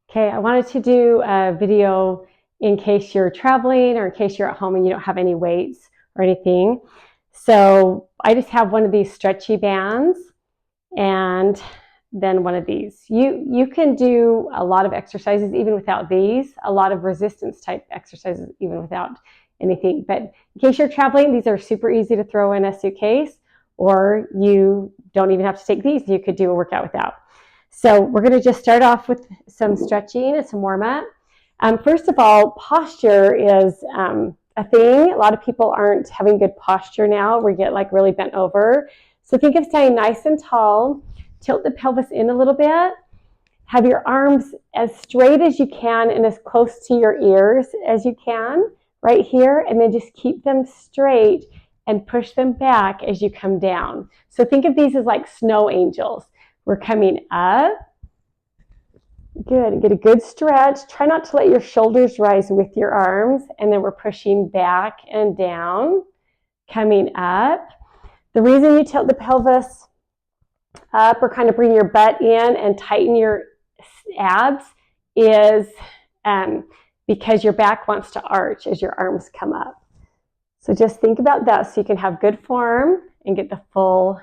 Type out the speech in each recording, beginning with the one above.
Okay, I wanted to do a video in case you're traveling or in case you're at home and you don't have any weights or anything. So I just have one of these stretchy bands and then one of these. You can do a lot of exercises even without these, a lot of resistance type exercises even without anything. But in case you're traveling, these are super easy to throw in a suitcase, or you don't even have to take these. You could do a workout without. So we're going to just start off with some stretching and some warm up. First of all, posture is a thing. A lot of people aren't having good posture now. We get like really bent over. So think of staying nice and tall. Tilt the pelvis in a little bit. Have your arms as straight as you can and as close to your ears as you can right here. And then just keep them straight and push them back as you come down. So think of these as like snow angels. We're coming up. Good. Get a good stretch. Try not to let your shoulders rise with your arms. And then we're pushing back and down. Coming up. The reason you tilt the pelvis up or kind of bring your butt in and tighten your abs is because your back wants to arch as your arms come up. So just think about that so you can have good form and get the full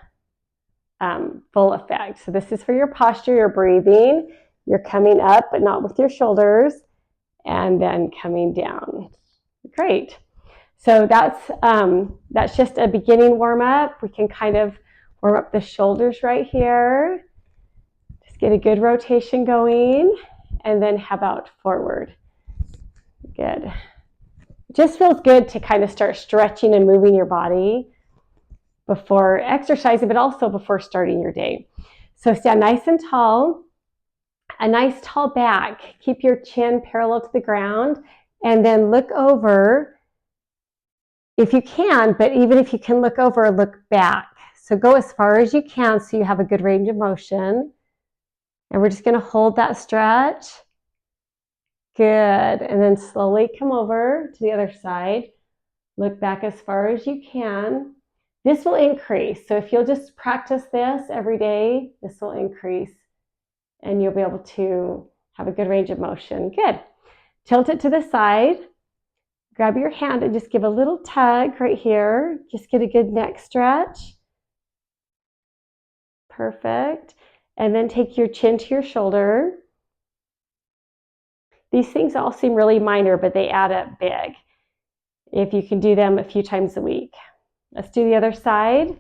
effect. So this is for your posture, your breathing. You're coming up, but not with your shoulders, and then coming down. Great. So that's just a beginning warm up. We can kind of warm up the shoulders right here. Just get a good rotation going, and then how about forward? Good. It just feels good to kind of start stretching and moving your body before exercising, but also before starting your day. So stand nice and tall, a nice tall back. Keep your chin parallel to the ground, and then look over if you can, but even if you can look over, look back. So go as far as you can so you have a good range of motion. And we're just going to hold that stretch. Good. And then slowly come over to the other side. Look back as far as you can. This will increase. So if you'll just practice this every day, this will increase and you'll be able to have a good range of motion. Good. Tilt it to the side. Grab your hand and just give a little tug right here. Just get a good neck stretch. Perfect. And then take your chin to your shoulder. These things all seem really minor, but they add up big if you can do them a few times a week. Let's do the other side.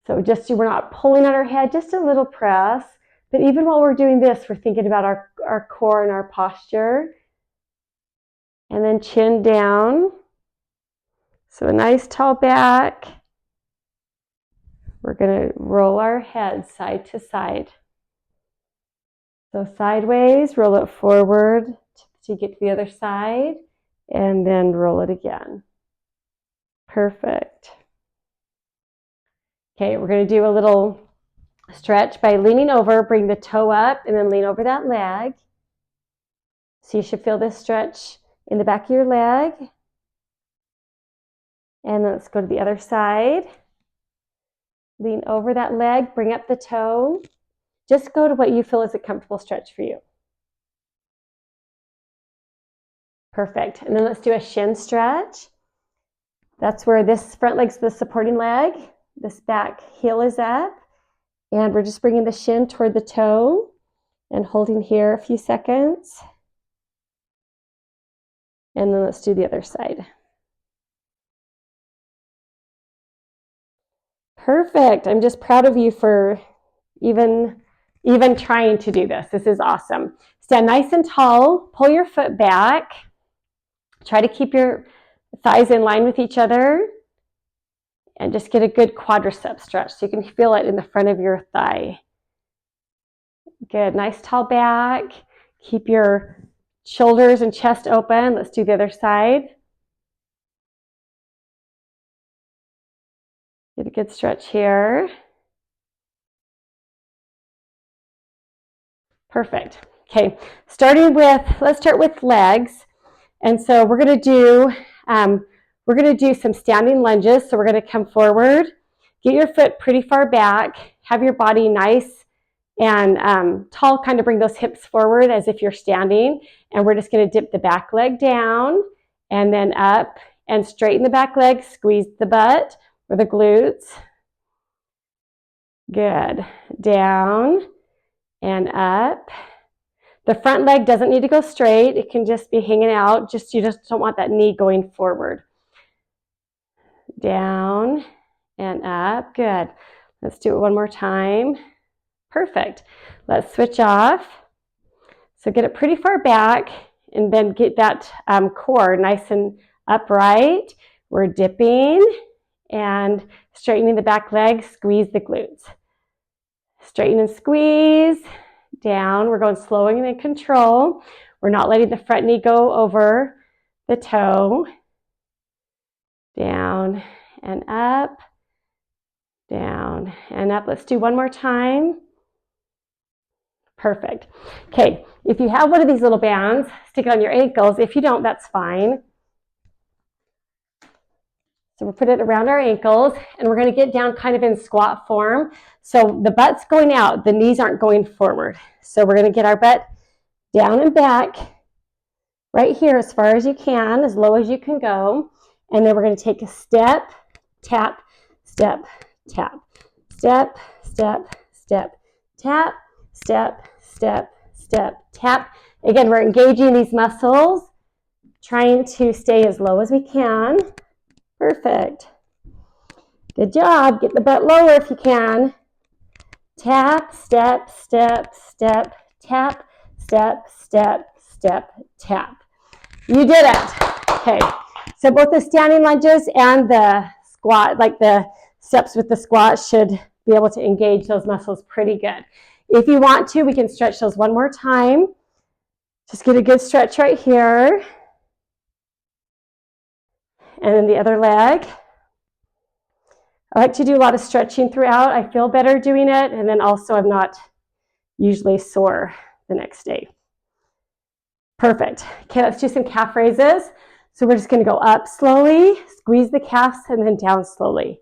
So we're not pulling on our head, just a little press. But even while we're doing this, we're thinking about our core and our posture. And then chin down. So a nice tall back. We're going to roll our head side to side. So sideways, roll it forward to get to the other side, and then roll it again. Perfect. Okay, we're going to do a little stretch by leaning over, bring the toe up, and then lean over that leg. So you should feel this stretch in the back of your leg. And then let's go to the other side. Lean over that leg, bring up the toe. Just go to what you feel is a comfortable stretch for you. Perfect. And then let's do a shin stretch. That's where this front leg's the supporting leg. This back heel is up. And we're just bringing the shin toward the toe and holding here a few seconds. And then let's do the other side. Perfect. I'm just proud of you for even trying to do this. This is awesome. Stand nice and tall. Pull your foot back. Try to keep your thighs in line with each other. And just get a good quadricep stretch so you can feel it in the front of your thigh. Good. Nice tall back. Keep your shoulders and chest open. Let's do the other side. Get a good stretch here. Perfect. Okay, let's start with legs. And so we're going to do some standing lunges. So we're going to come forward, get your foot pretty far back, have your body nice And tall, kind of bring those hips forward as if you're standing. And we're just going to dip the back leg down and then up and straighten the back leg, squeeze the butt or the glutes. Good. Down and up. The front leg doesn't need to go straight. It can just be hanging out. You just don't want that knee going forward. Down and up. Good. Let's do it one more time. Perfect. Let's switch off. So get it pretty far back and then get that core nice and upright. We're dipping and straightening the back leg, squeeze the glutes. Straighten and squeeze. Down. We're going slow and in control. We're not letting the front knee go over the toe. Down and up. Down and up. Let's do one more time. Perfect. Okay, if you have one of these little bands, stick it on your ankles. If you don't, that's fine. So we'll put it around our ankles, and we're going to get down kind of in squat form. So the butt's going out, the knees aren't going forward. So we're going to get our butt down and back right here as far as you can, as low as you can go. And then we're going to take a step, tap, step, tap, step, step, step, tap, step, step, step, tap. Again, we're engaging these muscles, trying to stay as low as we can. Perfect. Good job. Get the butt lower if you can. Tap, step, step, step, tap, step, step, step, tap. You did it. Okay. So both the standing lunges and the squat, like the steps with the squat, should be able to engage those muscles pretty good. If you want to, we can stretch those one more time. Just get a good stretch right here. And then the other leg. I like to do a lot of stretching throughout. I feel better doing it, and then also I'm not usually sore the next day. Perfect. Okay, let's do some calf raises. So we're just going to go up slowly, squeeze the calves, and then down slowly.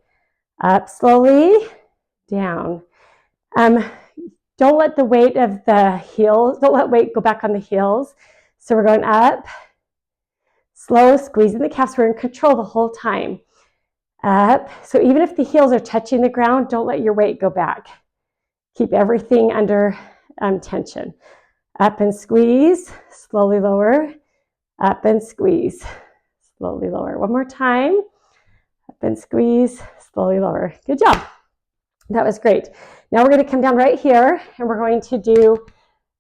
Up slowly, down. Don't let the weight of the heels, don't let weight go back on the heels. So we're going up, slow, squeezing the calves. We're in control the whole time. Up. So even if the heels are touching the ground, don't let your weight go back. Keep everything under tension. Up and squeeze, slowly lower. Up and squeeze, slowly lower. One more time. Up and squeeze, slowly lower. Good job. That was great. Now we're going to come down right here, and we're going to do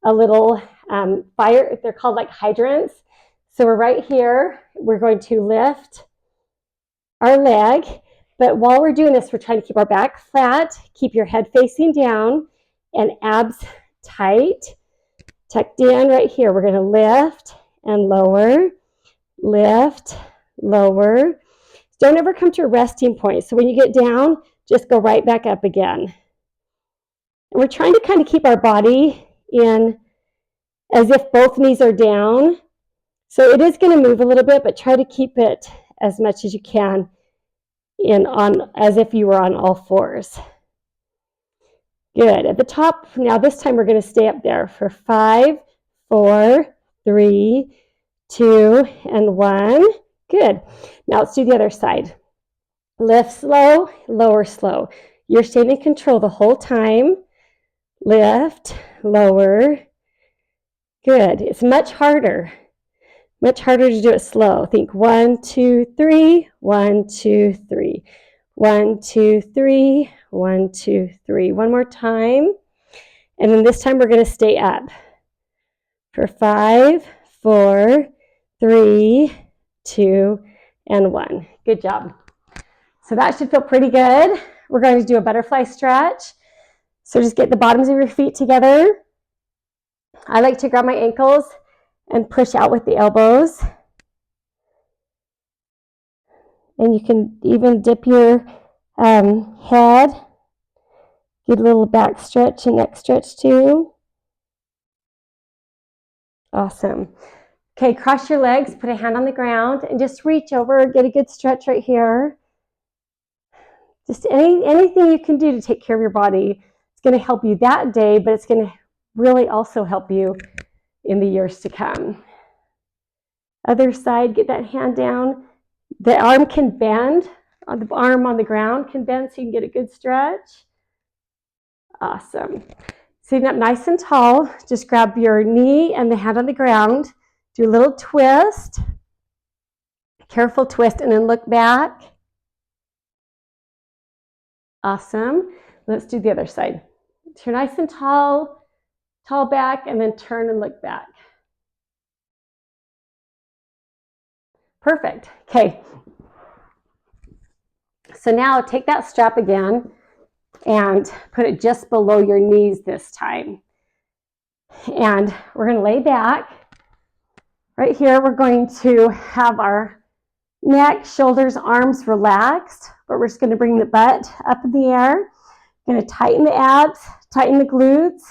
a little fire. They're called like hydrants. So we're right here. We're going to lift our leg, but while we're doing this, we're trying to keep our back flat, keep your head facing down, and abs tight, tucked in right here. We're going to lift and lower, lift, lower. Don't ever come to a resting point. So when you get down, just go right back up again. And we're trying to kind of keep our body in as if both knees are down. So it is going to move a little bit, but try to keep it as much as you can in on as if you were on all fours. Good. At the top, now this time we're going to stay up there for 5, 4, 3, 2, and 1. Good. Now let's do the other side. Lift slow, lower slow. You're staying in control the whole time. Lift, lower. Good. It's much harder. Much harder to do it slow. Think 1, 2, 3, 1, 2, 3. 1, 2, 3, 1, 2, 3. One more time. And then this time we're going to stay up for 5, 4, 3, 2, and 1. Good job. So that should feel pretty good. We're going to do a butterfly stretch. So just get the bottoms of your feet together. I like to grab my ankles and push out with the elbows. And you can even dip your head. Get a little back stretch and neck stretch too. Awesome. Okay, cross your legs, put a hand on the ground, and just reach over, get a good stretch right here. Just anything you can do to take care of your body. going to help you that day, but it's going to really also help you in the years to come. Other side, get that hand down. The arm can bend, the arm on the ground can bend so you can get a good stretch. Awesome. Sitting up nice and tall, just grab your knee and the hand on the ground. Do a little twist, careful twist, and then look back. Awesome. Let's do the other side. Turn nice and tall, tall back, and then turn and look back. Perfect. Okay. So now take that strap again and put it just below your knees this time. And we're going to lay back. Right here, we're going to have our neck, shoulders, arms relaxed, but we're just going to bring the butt up in the air. We're going to tighten the abs, tighten the glutes.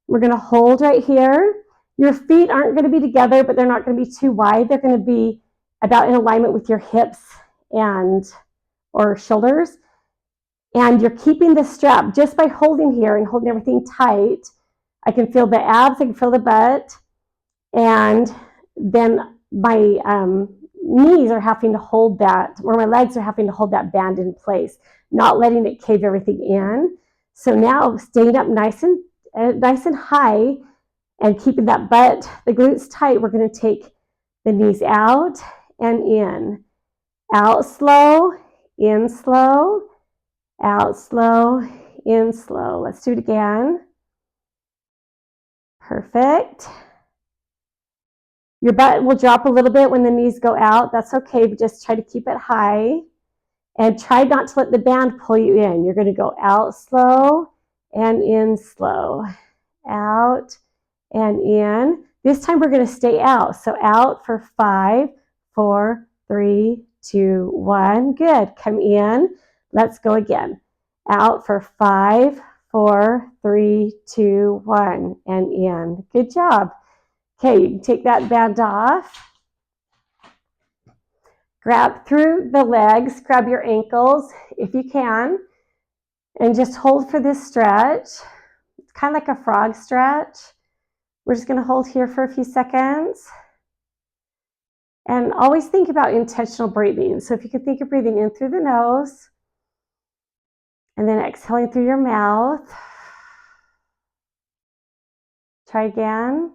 We're going to hold right here. Your feet aren't going to be together, but they're not going to be too wide. They're going to be about in alignment with your hips and or shoulders. And you're keeping the strap just by holding here and holding everything tight. I can feel the abs, I can feel the butt, and then my knees are having to hold that, or my legs are having to hold that band in place, not letting it cave everything in. So now staying up nice and high and keeping that butt, the glutes tight, we're going to take the knees out and in. Out slow, in slow, out slow, in slow. Let's do it again. Perfect. Your butt will drop a little bit when the knees go out. That's okay, but just try to keep it high. And try not to let the band pull you in. You're going to go out slow and in slow. Out and in. This time we're going to stay out. So out for 5, 4, 3, 2, 1. Good. Come in. Let's go again. Out for 5, 4, 3, 2, 1. And in. Good job. Okay, you can take that band off. Grab through the legs, grab your ankles if you can, and just hold for this stretch. It's kind of like a frog stretch. We're just going to hold here for a few seconds. And always think about intentional breathing. So if you can think of breathing in through the nose, and then exhaling through your mouth. Try again.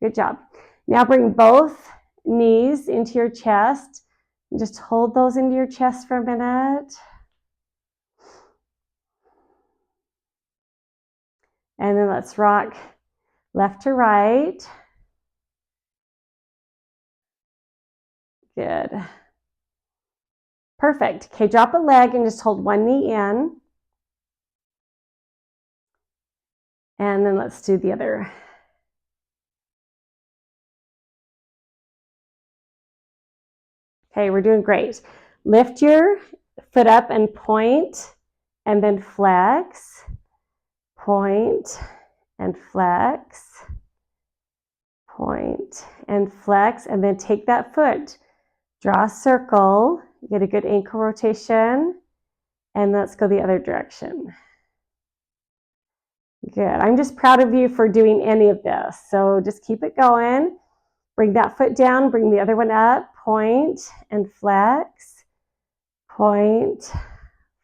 Good job. Now bring both knees into your chest and just hold those into your chest for a minute. And then let's rock left to right. Good. Perfect. Okay, drop a leg and just hold one knee in. And then let's do the other. Okay, we're doing great. Lift your foot up and point, and then flex, point, and flex, point, and flex, and then take that foot, draw a circle, get a good ankle rotation, and let's go the other direction. Good. I'm just proud of you for doing any of this. So just keep it going. Bring that foot down, bring the other one up, point and flex, point,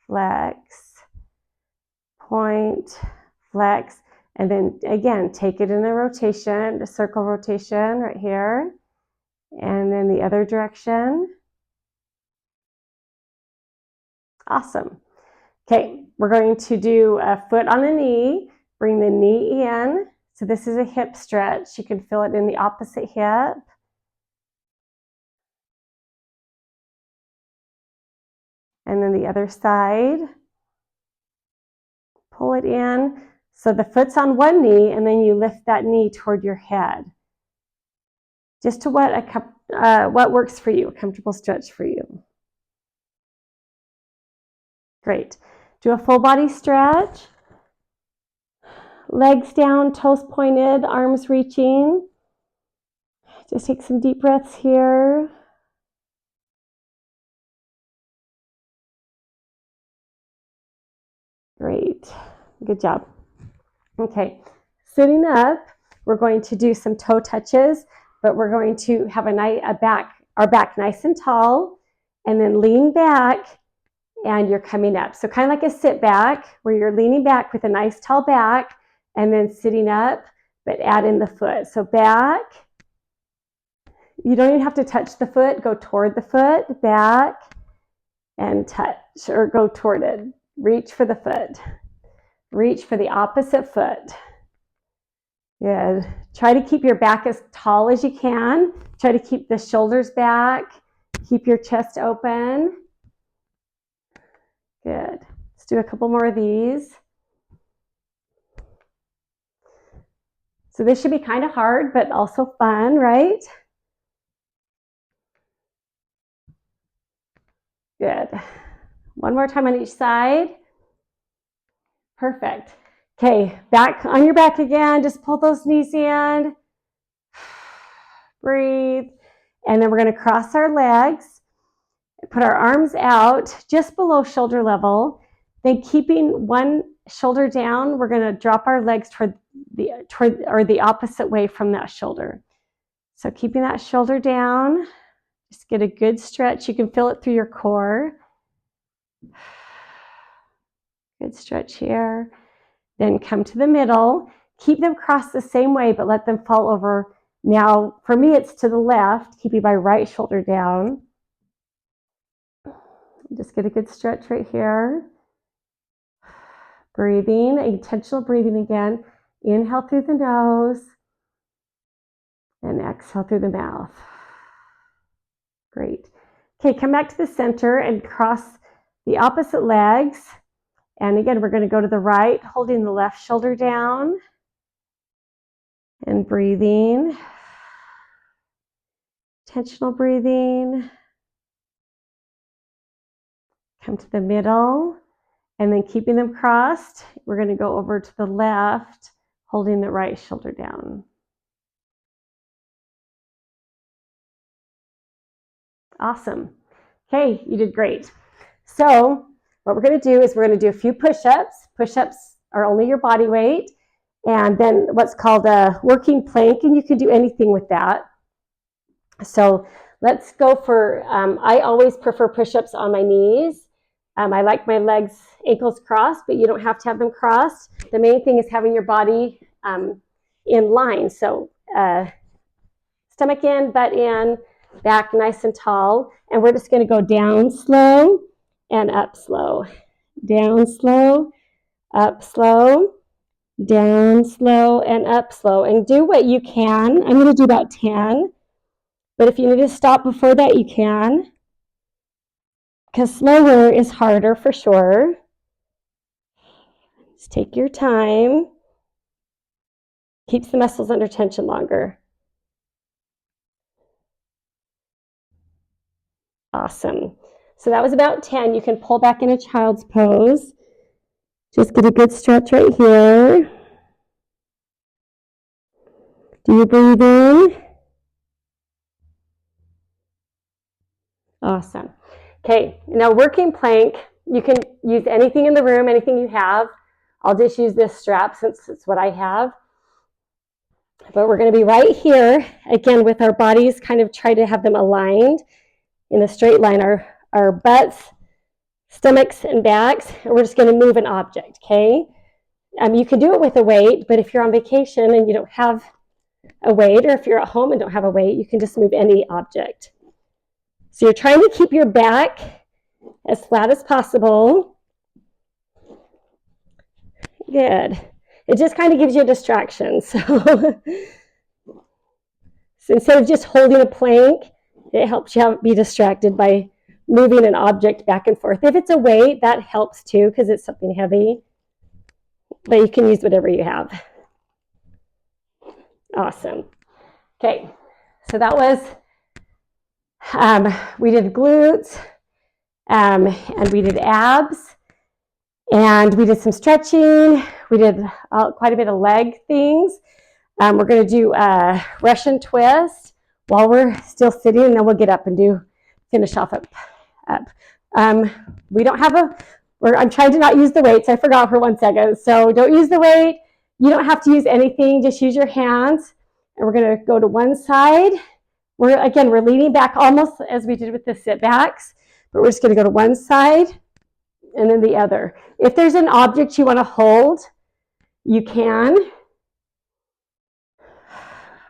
flex, point, flex, and then again, take it in a rotation, a circle rotation right here, and then the other direction. Awesome. Okay, we're going to do a foot on a knee, bring the knee in. So this is a hip stretch. You can feel it in the opposite hip. And then the other side. Pull it in. So the foot's on one knee, and then you lift that knee toward your head. Just to what works for you, a comfortable stretch for you. Great. Do a full body stretch. Legs down, toes pointed, arms reaching. Just take some deep breaths here. Great. Good job. Okay. Sitting up, we're going to do some toe touches, but we're going to have our back nice and tall, and then lean back, and you're coming up. So kind of like a sit back, where you're leaning back with a nice tall back, and then sitting up, but add in the foot. So back. You don't even have to touch the foot. Go toward the foot, back, and touch, or go toward it. Reach for the foot. Reach for the opposite foot. Good. Try to keep your back as tall as you can. Try to keep the shoulders back. Keep your chest open. Good. Let's do a couple more of these. So this should be kind of hard, but also fun, right? Good. One more time on each side. Perfect. Okay, back on your back again. Just pull those knees in. Breathe. And then we're going to cross our legs. Put our arms out just below shoulder level. Then keeping one shoulder down, we're going to drop our legs toward the opposite way from that shoulder. So keeping that shoulder down. Just get a good stretch. You can feel it through your core. Good stretch here. Then come to the middle. Keep them crossed the same way, but let them fall over. Now, for me, it's to the left, keeping my right shoulder down. Just get a good stretch right here. Breathing, intentional breathing again. Inhale through the nose and exhale through the mouth. Great. Okay, come back to the center and cross the opposite legs. And again, we're going to go to the right, holding the left shoulder down and breathing. Intentional breathing. Come to the middle, and then keeping them crossed, we're going to go over to the left, holding the right shoulder down. Awesome. Okay, you did great. So what we're going to do is we're going to do a few push-ups. Push-ups are only your body weight, and then what's called a working plank, and you can do anything with that. So let's go for, I always prefer push-ups on my knees. I like my legs, ankles crossed, but you don't have to have them crossed. The main thing is having your body in line. So stomach in, butt in, back nice and tall. And we're just going to go down slow and up slow. Down slow, up slow, down slow, and up slow. And do what you can. I'm going to do about 10. But if you need to stop before that, you can. Because slower is harder for sure. Just take your time. Keeps the muscles under tension longer. Awesome. So that was about 10. You can pull back in a child's pose. Just get a good stretch right here. Do you breathe in? Awesome. Okay, now working plank, you can use anything in the room, anything you have. I'll just use this strap since it's what I have. But we're going to be right here, again, with our bodies, kind of try to have them aligned in a straight line, our butts, stomachs, and backs, and we're just going to move an object, okay? You can do it with a weight, but if you're on vacation and you don't have a weight, or if you're at home and don't have a weight, you can just move any object. So you're trying to keep your back as flat as possible. Good. It just kind of gives you a distraction. So instead of just holding a plank, it helps you be distracted by moving an object back and forth. If it's a weight, that helps too because it's something heavy. But you can use whatever you have. Awesome. Okay, so that was, we did glutes, and we did abs, and we did some stretching. We did quite a bit of leg things. We're going to do a Russian twist while we're still sitting, and then we'll get up and finish off up. We're I'm trying to not use the weights. I forgot for 1 second. So don't use the weight. You don't have to use anything. Just use your hands. And we're going to go to one side. We're leaning back almost as we did with the sit backs, but we're just going to go to one side and then the other. If there's an object you want to hold, you can.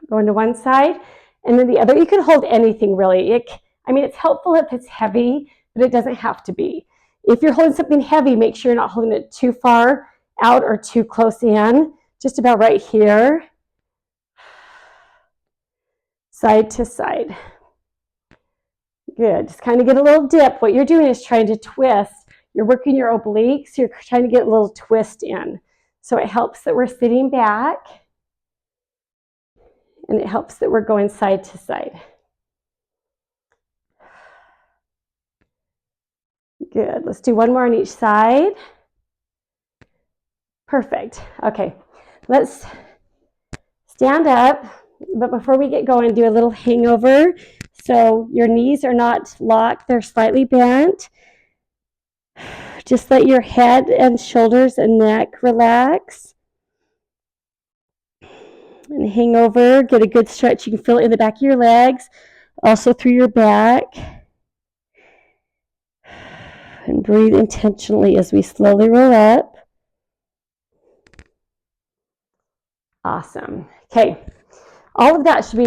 Going to one side and then the other. You can hold anything really. It's helpful if it's heavy, but it doesn't have to be. If you're holding something heavy, make sure you're not holding it too far out or too close in. Just about right here. Side to side. Good. Just kind of get a little dip. What you're doing is trying to twist. You're working your obliques. You're trying to get a little twist in. So it helps that we're sitting back. And it helps that we're going side to side. Good. Let's do one more on each side. Perfect. Okay. Let's stand up. But before we get going, do a little hangover. So your knees are not locked. They're slightly bent. Just let your head and shoulders and neck relax. And hang over. Get a good stretch. You can feel it in the back of your legs. Also through your back. And breathe intentionally as we slowly roll up. Awesome. Okay. All of that should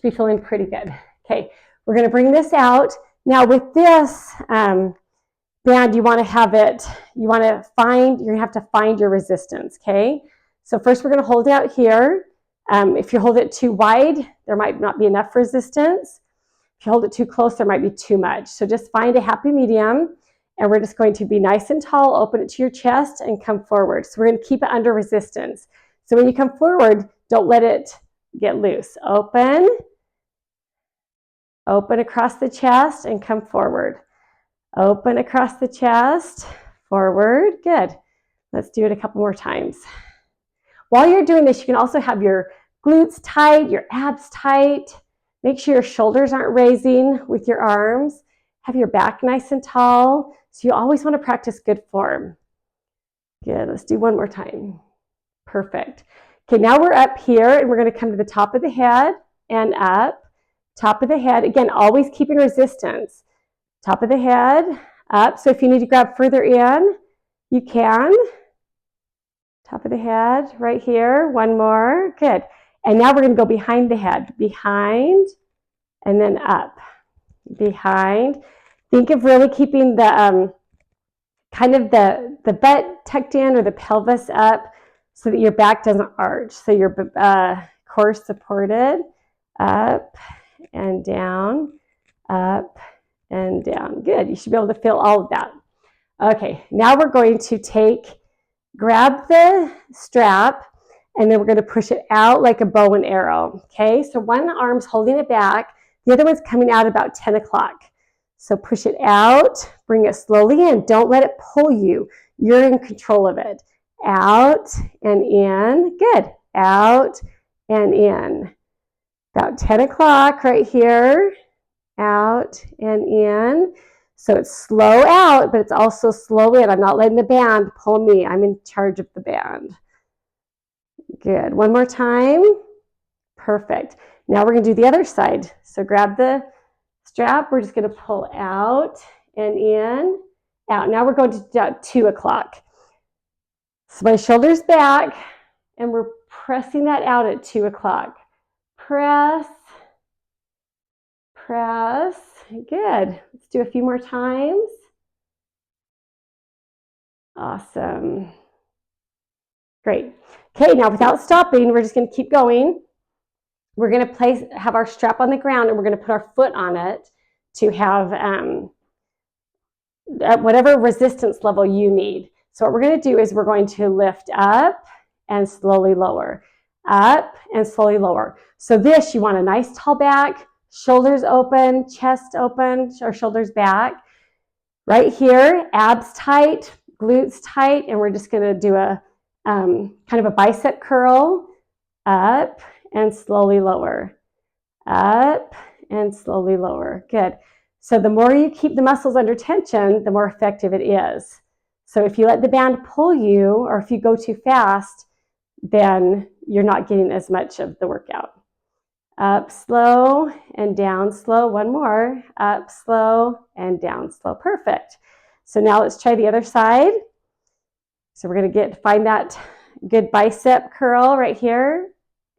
be feeling pretty good. Okay. We're going to bring this out. Now with this band, you want to have it, you're going to have to find your resistance. Okay. So first we're going to hold it out here. If you hold it too wide, there might not be enough resistance. If you hold it too close, there might be too much. So just find a happy medium. And we're just going to be nice and tall, open it to your chest, and come forward. So we're going to keep it under resistance. So when you come forward, don't let it get loose. Open across the chest, and come forward. Open across the chest, forward. Good. Let's do it a couple more times. While you're doing this, you can also have your glutes tight, your abs tight. Make sure your shoulders aren't raising with your arms. Have your back nice and tall. So you always want to practice good form. Good. Let's do one more time. Perfect. Okay, now we're up here and we're going to come to the top of the head and up. Top of the head. Again, always keeping resistance. Top of the head, up. So if you need to grab further in, you can. Top of the head, right here. One more. Good. And now we're going to go behind the head. Behind and then up. Behind. Think of really keeping the kind of the butt tucked in or the pelvis up so that your back doesn't arch. So your core supported. Up and down. Up and down. Good. You should be able to feel all of that. Okay. Now we're going to grab the strap and then we're going to push it out like a bow and arrow. Okay. So one arm's holding it back. The other one's coming out about 10 o'clock. So push it out, bring it slowly in. Don't let it pull you. You're in control of it. Out and in. Good. Out and in. About 10 o'clock right here. Out and in. So it's slow out, but it's also slow in. I'm not letting the band pull me. I'm in charge of the band. Good. One more time. Perfect. Now we're going to do the other side. So grab the strap. We're just going to pull out and in, out. Now we're going to 2 o'clock. So my shoulder's back and we're pressing that out at 2 o'clock. Press, press. Good. Let's do a few more times. Awesome. Great. Okay, now without stopping, we're just going to keep going. We're going to have our strap on the ground and we're going to put our foot on it to have whatever resistance level you need. So what we're going to do is we're going to lift up and slowly lower, up and slowly lower. So this, you want a nice tall back, shoulders open, chest open, or shoulders back. Right here, abs tight, glutes tight, and we're just going to do a kind of a bicep curl, up and slowly lower, up and slowly lower. Good. So the more you keep the muscles under tension, the more effective it is. So if you let the band pull you, or if you go too fast, then you're not getting as much of the workout. Up slow and down slow. One more. Up slow and down slow. Perfect. So now let's try the other side. So we're going to find that good bicep curl right here.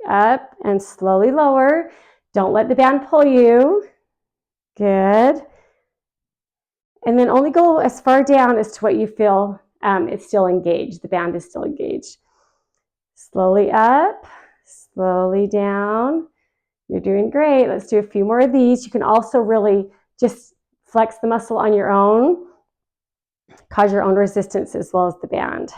Up and slowly lower. Don't let the band pull you. Good. And then only go as far down as to what you feel it's still engaged. The band is still engaged. Slowly up, slowly down. You're doing great. Let's do a few more of these. You can also really just flex the muscle on your own, cause your own resistance as well as the band.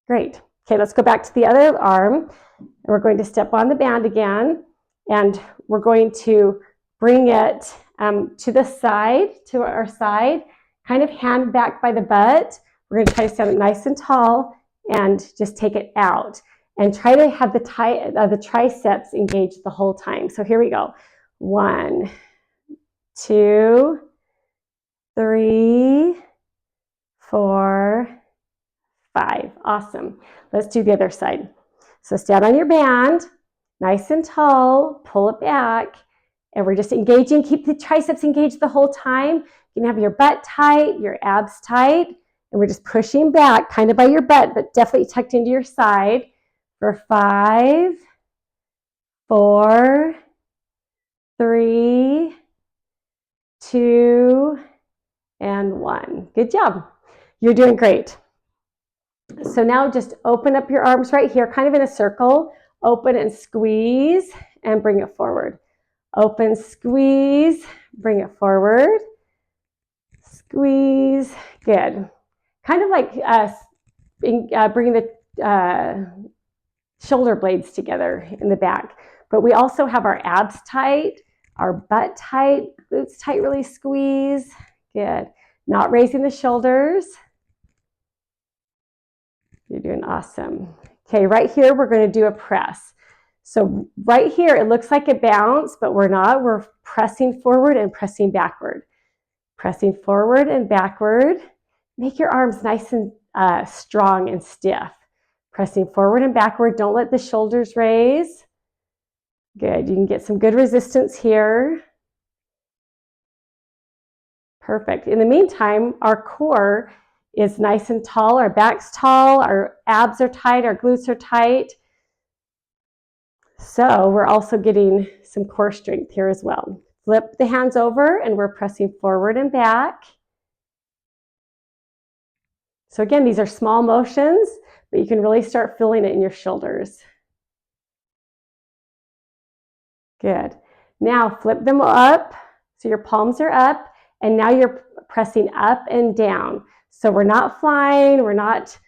Great. Okay, let's go back to the other arm. And we're going to step on the band again, and we're going to bring it to the side, to our side, kind of hand back by the butt. We're going to try to stand it nice and tall and just take it out. And try to have the triceps engaged the whole time. So here we go. 1, 2, 3, 4, 5. Awesome. Let's do the other side. So stand on your band, nice and tall, pull it back, and we're just engaging. Keep the triceps engaged the whole time. You can have your butt tight, your abs tight, and we're just pushing back kind of by your butt, but definitely tucked into your side. For 5, 4, 3, 2, and 1. Good job. You're doing great. So now just open up your arms right here, kind of in a circle. Open and squeeze and bring it forward. Open, squeeze, bring it forward. Squeeze. Good. Kind of like bringing the shoulder blades together in the back. But we also have our abs tight, our butt tight, glutes tight, really squeeze. Good. Not raising the shoulders. You're doing awesome. Okay, right here, we're going to do a press. So right here, it looks like a bounce, but we're not. We're pressing forward and pressing backward. Pressing forward and backward. Make your arms nice and strong and stiff. Pressing forward and backward. Don't let the shoulders raise. Good. You can get some good resistance here. Perfect. In the meantime, our core is nice and tall. Our back's tall. Our abs are tight. Our glutes are tight. So we're also getting some core strength here as well. Flip the hands over and we're pressing forward and back. So again, these are small motions, but you can really start feeling it in your shoulders. Good. Now flip them up so your palms are up, and now you're pressing up and down. So we're not flying, we're not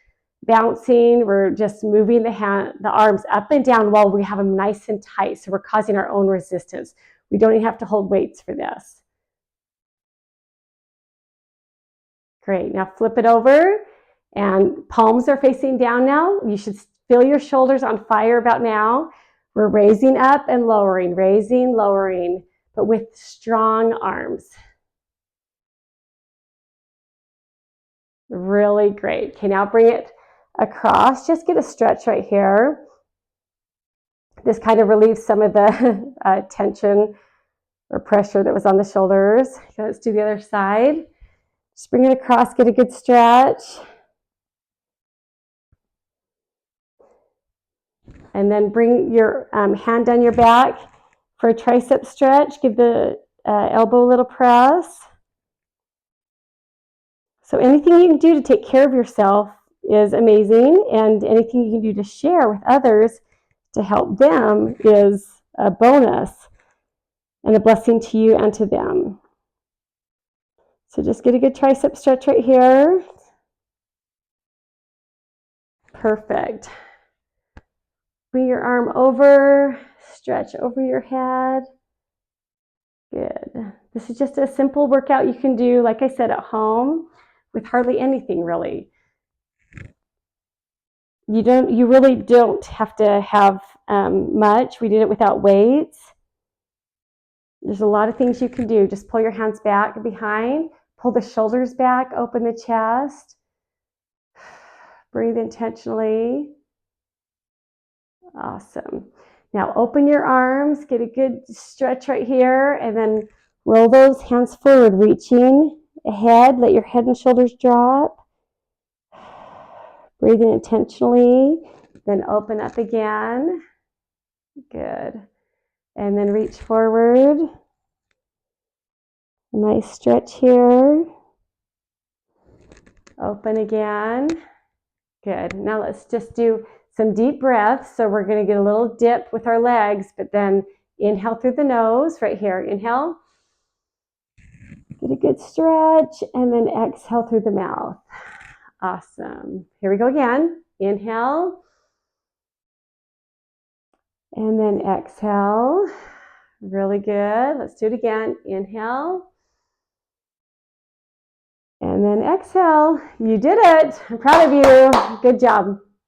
bouncing, we're just moving the arms up and down while we have them nice and tight. So we're causing our own resistance. We don't even have to hold weights for this. Great. Now flip it over, and palms are facing down now. You should feel your shoulders on fire about now. We're raising up and lowering, raising, lowering, but with strong arms. Really great. Okay, now bring it across. Just get a stretch right here. This kind of relieves some of the tension or pressure that was on the shoulders. Okay, let's do the other side. Just bring it across, get a good stretch. And then bring your hand down your back for a tricep stretch. Give the elbow a little press. So anything you can do to take care of yourself is amazing, and anything you can do to share with others to help them is a bonus and a blessing to you and to them. So just get a good tricep stretch right here. Perfect. Bring your arm over, stretch over your head. Good. This is just a simple workout you can do, like I said, at home with hardly anything really. You really don't have to have much. We did it without weights. There's a lot of things you can do. Just pull your hands back behind, pull the shoulders back, open the chest. Breathe intentionally. Awesome. Now open your arms, get a good stretch right here, and then roll those hands forward, reaching ahead. Let your head and shoulders drop. Breathing intentionally, then open up again. Good. And then reach forward. A nice stretch here. Open again. Good. Now let's just do some deep breaths. So we're going to get a little dip with our legs, but then inhale through the nose right here. Inhale. Get a good stretch, and then exhale through the mouth. Awesome. Here we go again. Inhale. And then exhale. Really good. Let's do it again. Inhale. And then exhale. You did it. I'm proud of you. Good job.